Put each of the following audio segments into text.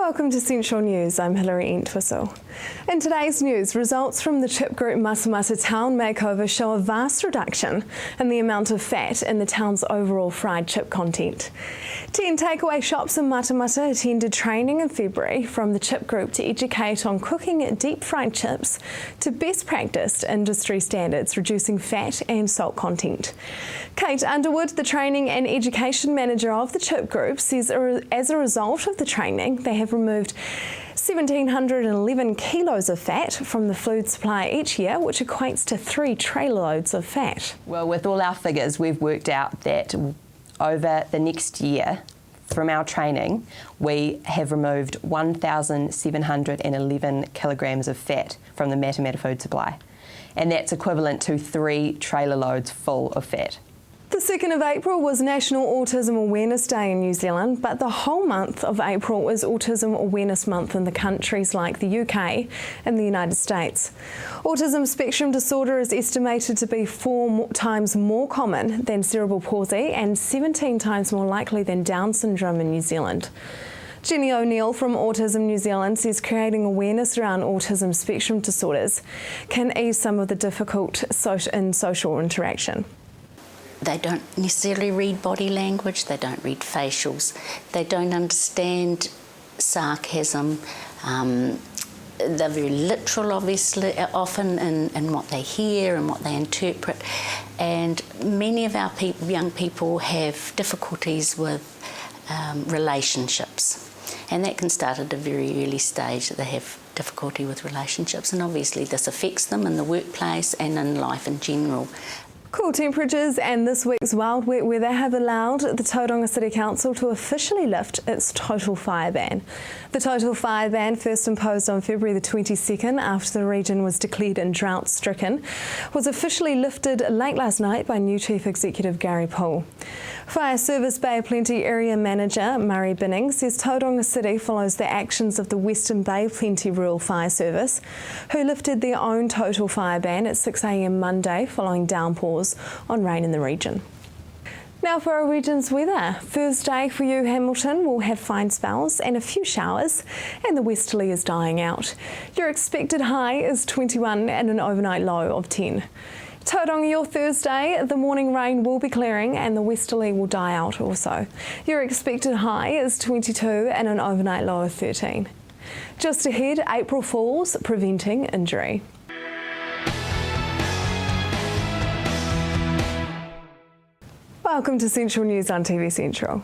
Welcome to Central News, I'm Hilary Entwistle. In today's news, results from the Chip Group Matamata Town Makeover show a vast reduction in the amount of fat in the town's overall fried chip content. 10 takeaway shops in Matamata attended training in February from the Chip Group to educate on cooking deep fried chips to best practice industry standards, reducing fat and salt content. Kate Underwood, the Training and Education Manager of the Chip Group, says as a result of the training, they have removed 1,711 kilos of fat from the food supply each year, which equates to 3 trailer loads of fat. Well, with all our figures, we've worked out that over the next year, from our training, we have removed 1,711 kilograms of fat from the Matamata food supply, and that's equivalent to 3 trailer loads full of fat. The 2nd of April was National Autism Awareness Day in New Zealand, but the whole month of April is Autism Awareness Month in the countries like the UK and the United States. Autism spectrum disorder is estimated to be 4 times more common than cerebral palsy and 17 times more likely than Down syndrome in New Zealand. Jenny O'Neill from Autism New Zealand says creating awareness around autism spectrum disorders can ease some of the difficult social interaction. They don't necessarily read body language, they don't read facials, they don't understand sarcasm. They're very literal, obviously, often in what they hear and what they interpret. And many of our young people have difficulties with relationships. And that can start at a very early stage, that they have difficulty with relationships. And obviously this affects them in the workplace and in life in general. Cool temperatures and this week's wild wet weather have allowed the Tauranga City Council to officially lift its total fire ban. The total fire ban, first imposed on February the 22nd after the region was declared in drought stricken, was officially lifted late last night by new Chief Executive Gary Poole. Fire Service Bay of Plenty Area Manager Murray Binning says Tauranga City follows the actions of the Western Bay of Plenty Rural Fire Service, who lifted their own total fire ban at 6 a.m. Monday following downpours on rain in the region. Now for our region's weather. Thursday for you, Hamilton, will have fine spells and a few showers, and the westerly is dying out. Your expected high is 21 and an overnight low of 10. Tauranga, your Thursday, the morning rain will be clearing and the westerly will die out also. Your expected high is 22 and an overnight low of 13. Just ahead, April Fools, preventing injury. Welcome to Central News on TV Central.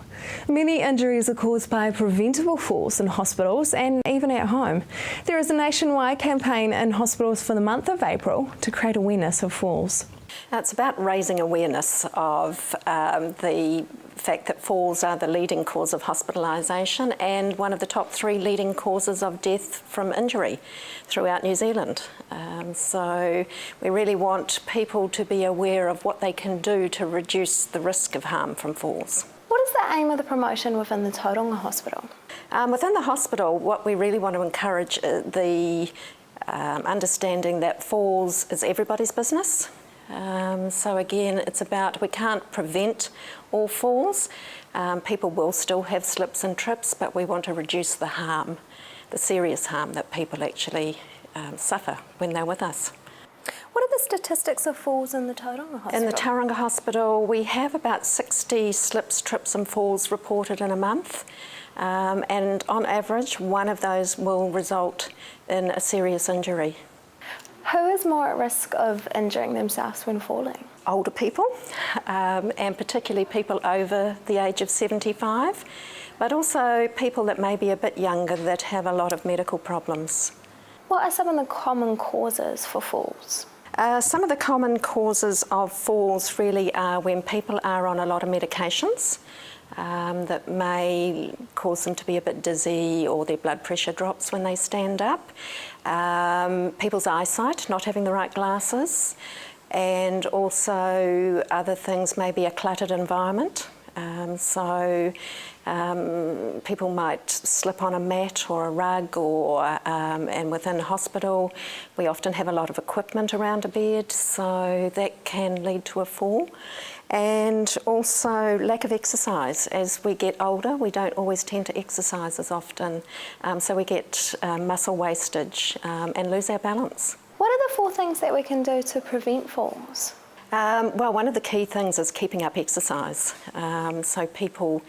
Many injuries are caused by preventable falls in hospitals and even at home. There is a nationwide campaign in hospitals for the month of April to create awareness of falls. It's about raising awareness of the fact that falls are the leading cause of hospitalisation and one of the top 3 leading causes of death from injury throughout New Zealand. So we really want people to be aware of what they can do to reduce the risk of harm from falls. What is the aim of the promotion within the Tauranga Hospital? Within the hospital, what we really want to encourage the understanding that falls is everybody's business. So again, it's about, we can't prevent all falls. People will still have slips and trips, but we want to reduce the harm, the serious harm that people actually suffer when they're with us. What are the statistics of falls in the Tauranga Hospital? In the Tauranga Hospital, we have about 60 slips, trips and falls reported in a month. And on average, one of those will result in a serious injury. Who is more at risk of injuring themselves when falling? Older people, and particularly people over the age of 75, but also people that may be a bit younger that have a lot of medical problems. What are some of the common causes for falls? Some of the common causes of falls really are when people are on a lot of medications that may cause them to be a bit dizzy or their blood pressure drops when they stand up. People's eyesight, not having the right glasses, and also other things, maybe a cluttered environment. People might slip on a mat or a rug, and within hospital we often have a lot of equipment around a bed, so that can lead to a fall. And also lack of exercise. As we get older, we don't always tend to exercise as often, so we get muscle wastage and lose our balance. What are the 4 things that we can do to prevent falls? Well, one of the key things is keeping up exercise. So people,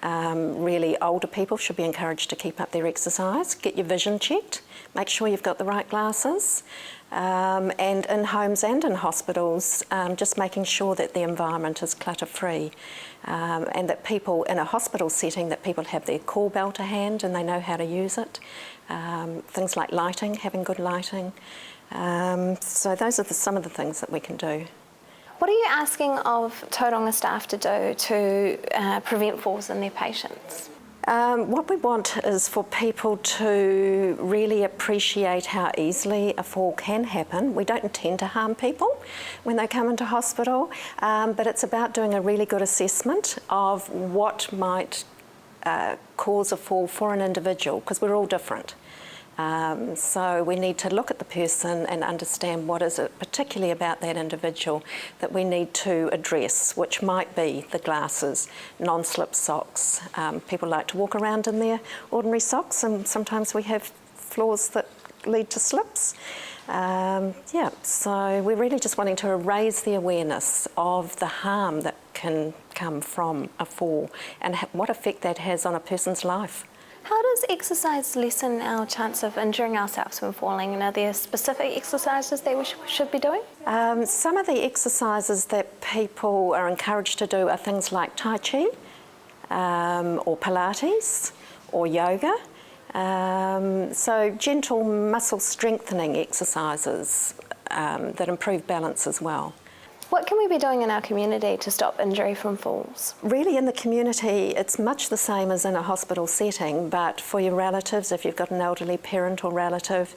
really older people, should be encouraged to keep up their exercise. Get your vision checked, make sure you've got the right glasses. And in homes and in hospitals, just making sure that the environment is clutter-free, and that people in a hospital setting, that people have their call bell to hand and they know how to use it. Things like lighting, having good lighting. So those are some of the things that we can do. What are you asking of Tauranga staff to do to prevent falls in their patients? What we want is for people to really appreciate how easily a fall can happen. We don't intend to harm people when they come into hospital, but it's about doing a really good assessment of what might cause a fall for an individual, because we're all different. So we need to look at the person and understand what is it particularly about that individual that we need to address, which might be the glasses, non-slip socks. People like to walk around in their ordinary socks, and sometimes we have flaws that lead to slips. So we're really just wanting to raise the awareness of the harm that can come from a fall and what effect that has on a person's life. How does exercise lessen our chance of injuring ourselves when falling, and are there specific exercises that we should be doing? Some of the exercises that people are encouraged to do are things like Tai Chi, or Pilates, or yoga. So gentle muscle strengthening exercises that improve balance as well. What can we be doing in our community to stop injury from falls? Really, in the community, it's much the same as in a hospital setting, but for your relatives, if you've got an elderly parent or relative,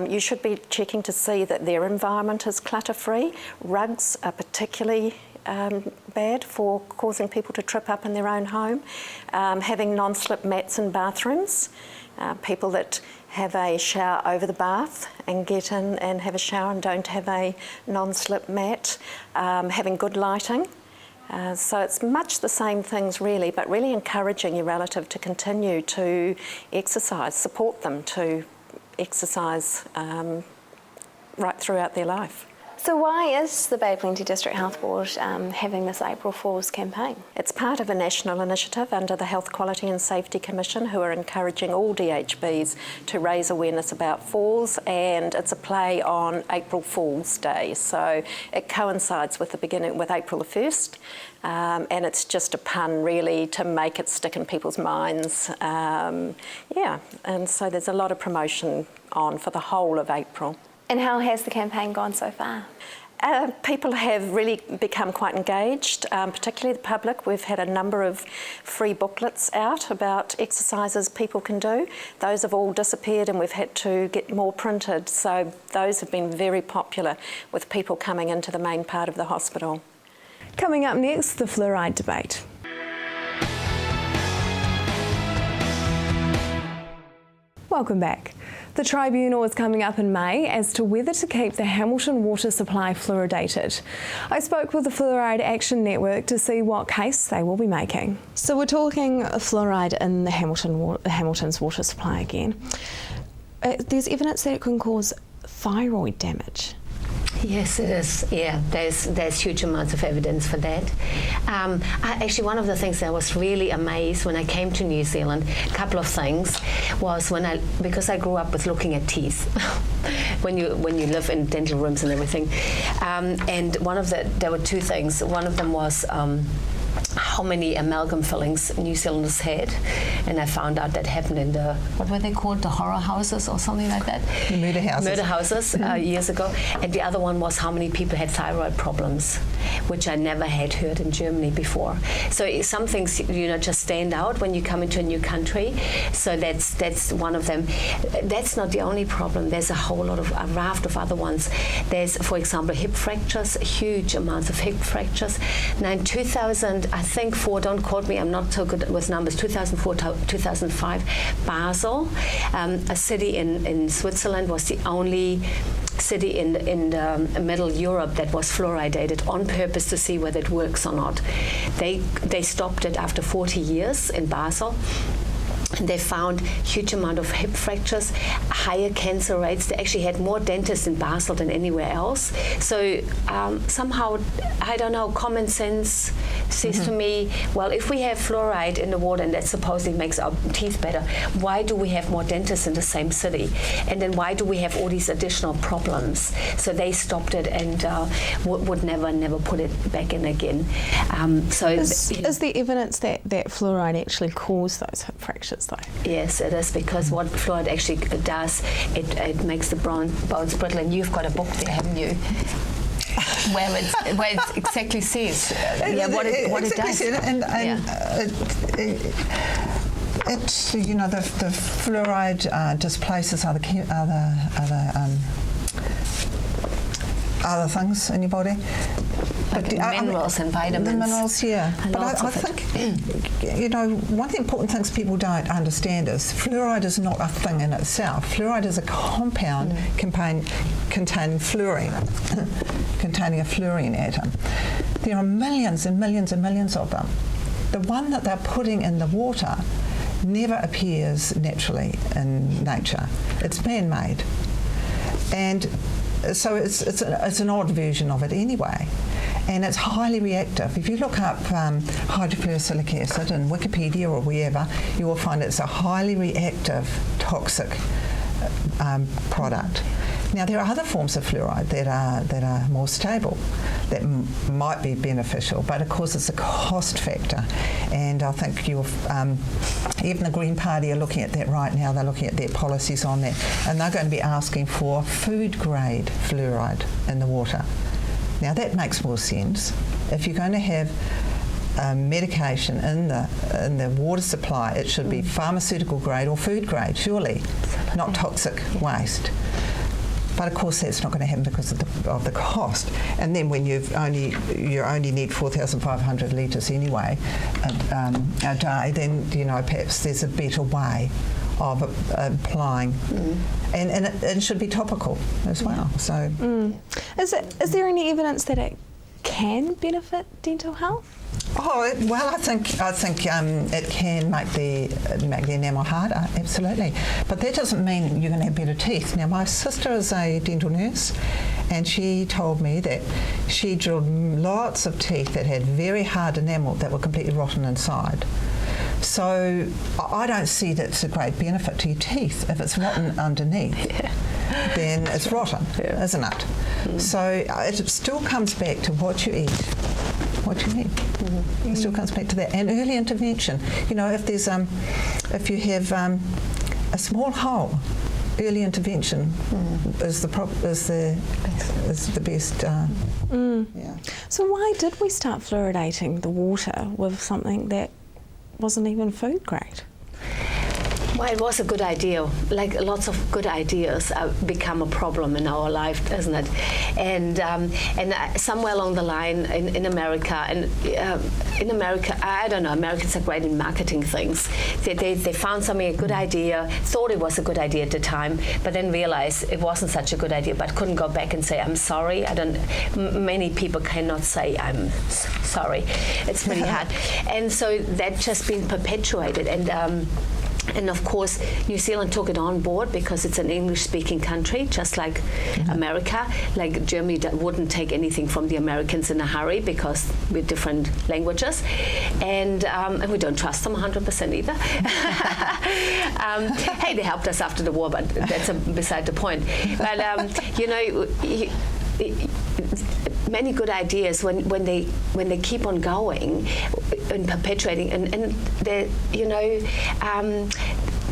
you should be checking to see that their environment is clutter-free. Rugs are particularly bad for causing people to trip up in their own home. Having non-slip mats in bathrooms. People that have a shower over the bath and get in and have a shower and don't have a non-slip mat. Having good lighting. So it's much the same things really, but really encouraging your relative to continue to exercise, support them to exercise right throughout their life. So why is the Bay Plenty District Health Board having this April Falls campaign? It's part of a national initiative under the Health Quality and Safety Commission, who are encouraging all DHBs to raise awareness about falls, and it's a play on April Fool's Day. So it coincides with with April the 1st, and it's just a pun really to make it stick in people's minds. And so there's a lot of promotion on for the whole of April. And how has the campaign gone so far? People have really become quite engaged, particularly the public. We've had a number of free booklets out about exercises people can do. Those have all disappeared and we've had to get more printed, so those have been very popular with people coming into the main part of the hospital. Coming up next, the fluoride debate. Welcome back. The tribunal is coming up in May as to whether to keep the Hamilton water supply fluoridated. I spoke with the Fluoride Action Network to see what case they will be making. So we're talking fluoride in the Hamilton's water supply again. There's evidence that it can cause thyroid damage. Yes, it is. Yeah, there's huge amounts of evidence for that. Actually, one of the things that I was really amazed when I came to New Zealand, a couple of things, was because I grew up with looking at teeth when you live in dental rooms and everything. And there were two things. One of them was how many amalgam fillings New Zealanders had, and I found out that happened in what were they called, the horror houses or something like that? The murder houses. Murder houses years ago. And the other one was how many people had thyroid problems, which I never had heard in Germany before. So some things just stand out when you come into a new country. So that's one of them. That's not the only problem. There's a raft of other ones. There's, for example, hip fractures, huge amounts of hip fractures. Now in 2000 and I think don't quote me, I'm not so good with numbers, 2004 to 2005, Basel, a city in Switzerland, was the only city in the middle Europe that was fluoridated on purpose to see whether it works or not. They stopped it after 40 years in Basel. And they found huge amount of hip fractures, higher cancer rates. They actually had more dentists in Basel than anywhere else. So somehow, I don't know, common sense says to me, well, if we have fluoride in the water and that supposedly makes our teeth better, why do we have more dentists in the same city? And then why do we have all these additional problems? So they stopped it and would never put it back in again. Is there evidence that fluoride actually caused those hip fractures, though? Yes, it is, because what fluoride actually does, it makes the bones brittle, and you've got a book there, haven't you? where it exactly says what it does. It's the fluoride displaces other things in your body. Like minerals and vitamins. The minerals, yeah. But I think, one of the important things people don't understand is fluoride is not a thing in itself. Fluoride is a compound containing fluorine, containing a fluorine atom. There are millions and millions and millions of them. The one that they're putting in the water never appears naturally in nature. It's man-made. And so it's an odd version of it anyway. And it's highly reactive. If you look up hydrofluorosilicic acid in Wikipedia or wherever, you will find it's a highly reactive, toxic product. Now, there are other forms of fluoride that are more stable, that might be beneficial, but of course it's a cost factor. And I think even the Green Party are looking at that right now. They're looking at their policies on that, and they're going to be asking for food-grade fluoride in the water. Now, that makes more sense. If you're going to have medication in the water supply, it should be pharmaceutical grade or food grade, surely, not toxic waste. But of course, that's not going to happen because of the cost. And then when you only need 4,500 litres anyway a day, then perhaps there's a better way of applying, and it should be topical as well. So, is there any evidence that it can benefit dental health? Oh well, I think it can make the enamel harder, absolutely. But that doesn't mean you're going to have better teeth. Now, my sister is a dental nurse, and she told me that she drilled lots of teeth that had very hard enamel that were completely rotten inside. So I don't see that's a great benefit to your teeth. If it's rotten underneath, then it's rotten, isn't it? So it still comes back to what you eat. It still comes back to that. And early intervention. If there's if you have a small hole, early intervention is the best. Yeah. So why did we start fluoridating the water with something that wasn't even food grade? Well, it was a good idea. Like lots of good ideas become a problem in our life, isn't it? And somewhere along the line in America, I don't know, Americans are great in marketing things. They found something, a good idea, thought it was a good idea at the time, but then realized it wasn't such a good idea, but couldn't go back and say, I'm sorry. Many people cannot say, I'm sorry. It's really hard. And so that's just been perpetuated. And of course, New Zealand took it on board because it's an English-speaking country, just like America. Like Germany wouldn't take anything from the Americans in a hurry because we're different languages, and we don't trust them 100% either. Hey, they helped us after the war, but that's beside the point. But many good ideas when they keep on going and perpetuating, and they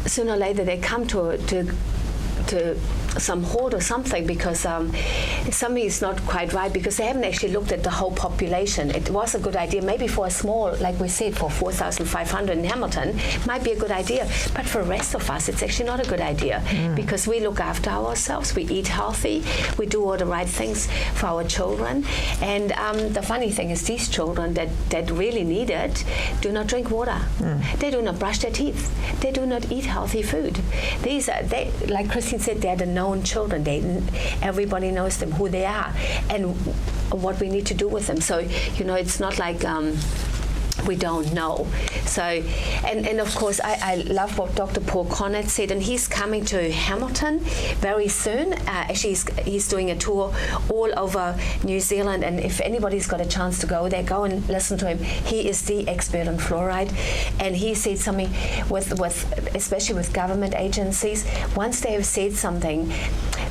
sooner or later they come to some hoard or something, because something is not quite right, because they haven't actually looked at the whole population. It was a good idea, maybe for a small, like we said, for 4,500 in Hamilton, might be a good idea, but for the rest of us, it's actually not a good idea, because we look after ourselves, we eat healthy, we do all the right things for our children, and the funny thing is these children that really need it do not drink water. They do not brush their teeth. They do not eat healthy food. They, like Christine said, they're the known children. Everybody knows them, who they are, and what we need to do with them. So, it's not like we don't know. So, and of course, I love what Dr. Paul Conant said, and he's coming to Hamilton very soon. Actually, he's doing a tour all over New Zealand, and if anybody's got a chance to go there, go and listen to him. He is the expert on fluoride, and he said something with especially with government agencies. Once they have said something,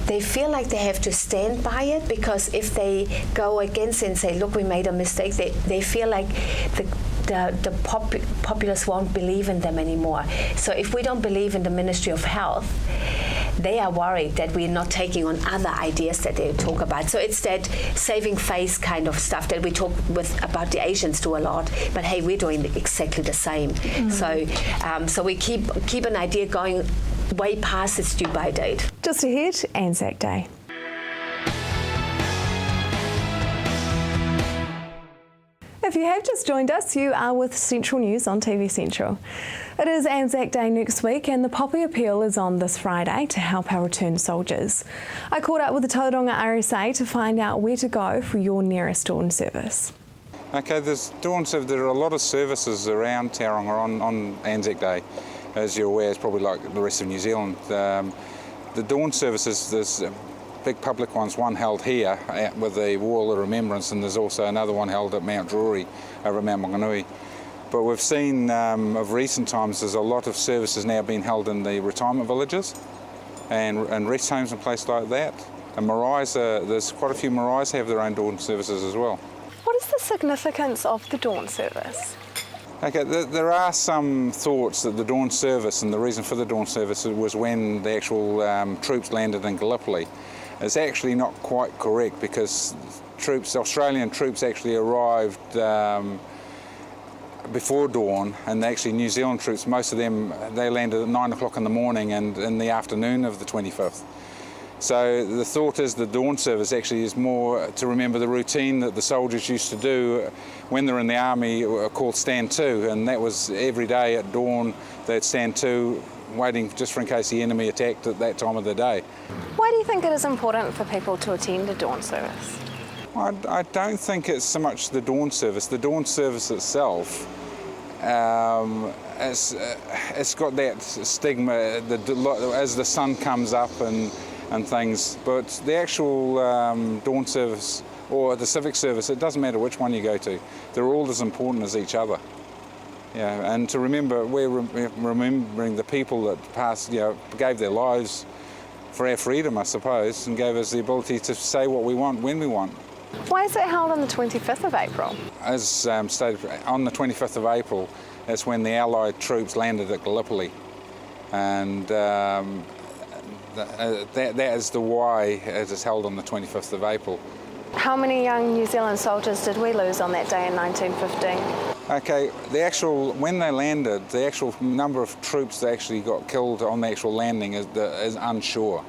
they feel like they have to stand by it, because if they go against it and say, look, we made a mistake, they feel like the populace won't believe in them anymore. So if we don't believe in the Ministry of Health, they are worried that we're not taking on other ideas that they talk about. So it's that saving face kind of stuff that we talk about the Asians do a lot. But hey, we're doing exactly the same. So we keep an idea going way past its due by date. Just ahead, Anzac Day. If you have just joined us, you are with Central News on TV Central. It is Anzac Day next week, and the Poppy Appeal is on this Friday to help our returned soldiers. I caught up with the Tauranga RSA to find out where to go for your nearest dawn service. Okay, there are a lot of services around Tauranga on Anzac Day. As you're aware, it's probably like the rest of New Zealand. The dawn services, there's big public ones, one held here with the Wall of Remembrance, and there's also another one held at Mount Drury over at Mount Maunganui. But we've seen of recent times there's a lot of services now being held in the retirement villages and rest homes and places like that. And Mariah's, there's quite a few Mariah's have their own dawn services as well. What is the significance of the dawn service? Okay, there are some thoughts that the dawn service, and the reason for the dawn service was when the actual troops landed in Gallipoli. It's actually not quite correct, because Australian troops actually arrived before dawn, and actually New Zealand troops, most of them, they landed at 9 o'clock in the morning and in the afternoon of the 25th. So the thought is the dawn service actually is more to remember the routine that the soldiers used to do when they're in the army, called Stand To, and that was every day at dawn they'd stand to, waiting just for in case the enemy attacked at that time of the day. Why do you think it is important for people to attend a dawn service? I don't think it's so much the dawn service. The dawn service itself, it's got that stigma as the sun comes up and things, but the actual dawn service or the civic service, it doesn't matter which one you go to. They're all as important as each other. Yeah, and to remember, we're remembering the people that passed, gave their lives for our freedom, I suppose, and gave us the ability to say what we want when we want. Why is it held on the 25th of April? As stated, on the 25th of April, that's when the Allied troops landed at Gallipoli, and that is the why it is held on the 25th of April. How many young New Zealand soldiers did we lose on that day in 1915? Okay, when they landed, the actual number of troops that actually got killed on the actual landing is unsure.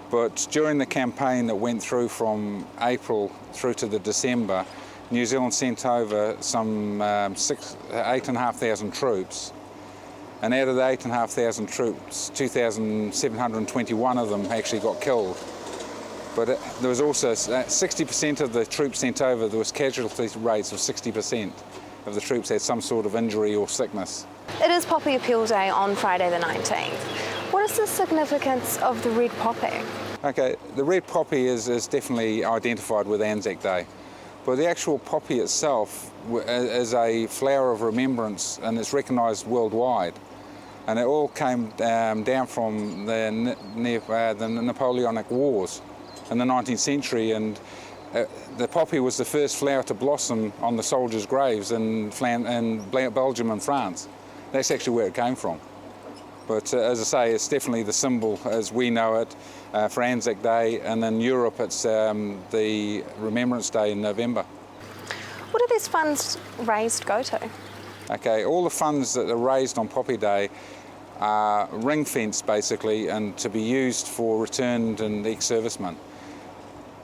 But during the campaign that went through from April through to the December, New Zealand sent over some 8,500 troops. And out of the 8,500 troops, 2,721 of them actually got killed. But there was also 60% of the troops sent over, there was casualty rates of 60% of the troops had some sort of injury or sickness. It is Poppy Appeal Day on Friday the 19th. What is the significance of the red poppy? Okay, the red poppy is definitely identified with Anzac Day, but the actual poppy itself is a flower of remembrance, and it's recognised worldwide. And it all came down from the Napoleonic Wars in the 19th century, and the poppy was the first flower to blossom on the soldiers' graves in Belgium and France. That's actually where it came from. But as I say, it's definitely the symbol as we know it for Anzac Day, and in Europe it's the Remembrance Day in November. What do these funds raised go to? Okay, all the funds that are raised on Poppy Day are ring-fenced basically and to be used for returned and ex-servicemen.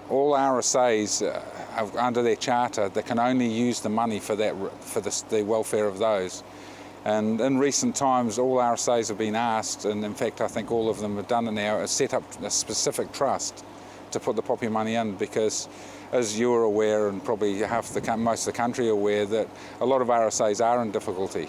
All RSAs under their charter, they can only use the money for the welfare of those. And in recent times, all RSAs have been asked, and in fact I think all of them have done it now, set up a specific trust to put the Poppy money in, because as you're aware, and probably most of the country are aware, that a lot of RSAs are in difficulty.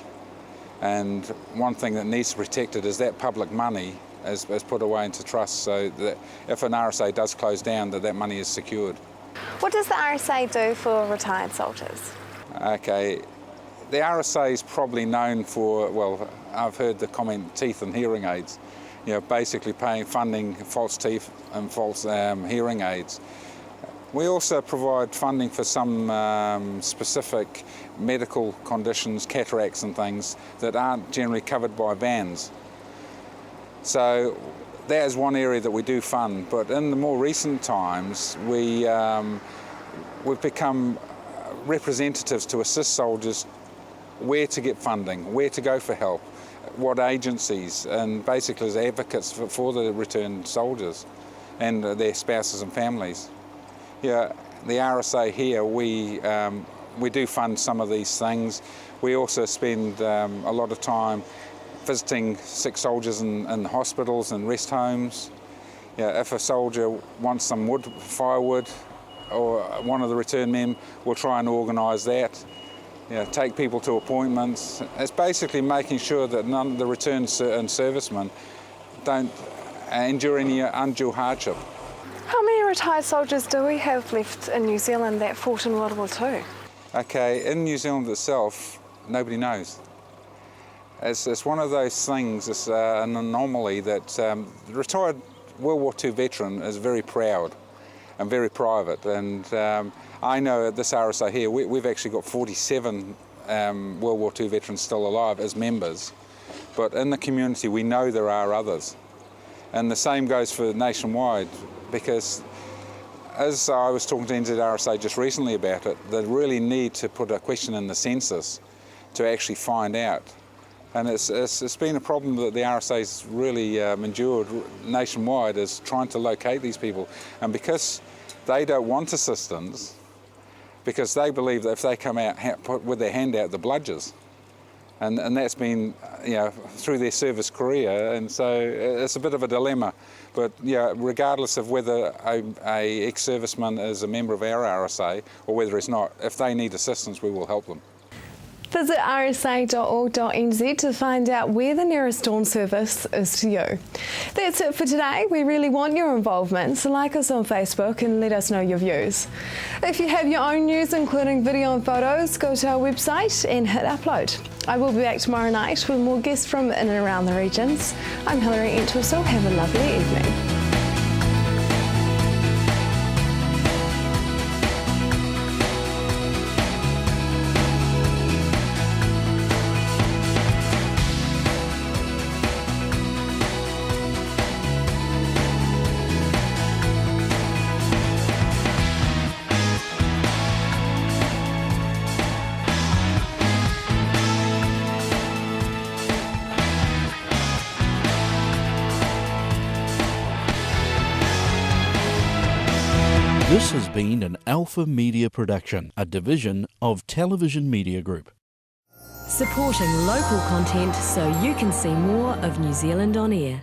And one thing that needs to be protected is that public money is put away into trust, so that if an RSA does close down, that money is secured. What does the RSA do for retired soldiers? Okay, the RSA is probably known for, well, I've heard the comment teeth and hearing aids. You know, basically funding false teeth and false hearing aids. We also provide funding for some specific medical conditions, cataracts and things, that aren't generally covered by VANs. So that is one area that we do fund, but in the more recent times we've become representatives to assist soldiers where to get funding, where to go for help, what agencies, and basically as advocates for the returned soldiers and their spouses and families. Yeah, the RSA here, we do fund some of these things. We also spend a lot of time visiting sick soldiers in hospitals and rest homes. Yeah, if a soldier wants some firewood, or one of the return men will try and organise that. Yeah, take people to appointments. It's basically making sure that none of the returned and servicemen don't endure any undue hardship. How many retired soldiers do we have left in New Zealand that fought in World War II? Okay, in New Zealand itself, nobody knows. It's one of those things, it's an anomaly that the retired World War II veteran is very proud and very private. And I know at this RSA here, we've actually got 47 World War II veterans still alive as members. But in the community, we know there are others. And the same goes for nationwide, because as I was talking to NZRSA just recently about it, they really need to put a question in the census to actually find out. And it's been a problem that the RSA's really endured nationwide, is trying to locate these people. And because they don't want assistance, because they believe that if they come out with their hand out, the bludgers. And that's been, you know, through their service career, and so it's a bit of a dilemma. But yeah, regardless of whether a ex-serviceman is a member of our RSA or whether it's not, if they need assistance, we will help them. Visit rsa.org.nz to find out where the nearest dawn service is to you. That's it for today. We really want your involvement, so like us on Facebook and let us know your views. If you have your own news, including video and photos, go to our website and hit upload. I will be back tomorrow night with more guests from in and around the regions. I'm Hilary Entwistle. Have a lovely evening. This has been an Alpha Media production, a division of Television Media Group. Supporting local content so you can see more of New Zealand on air.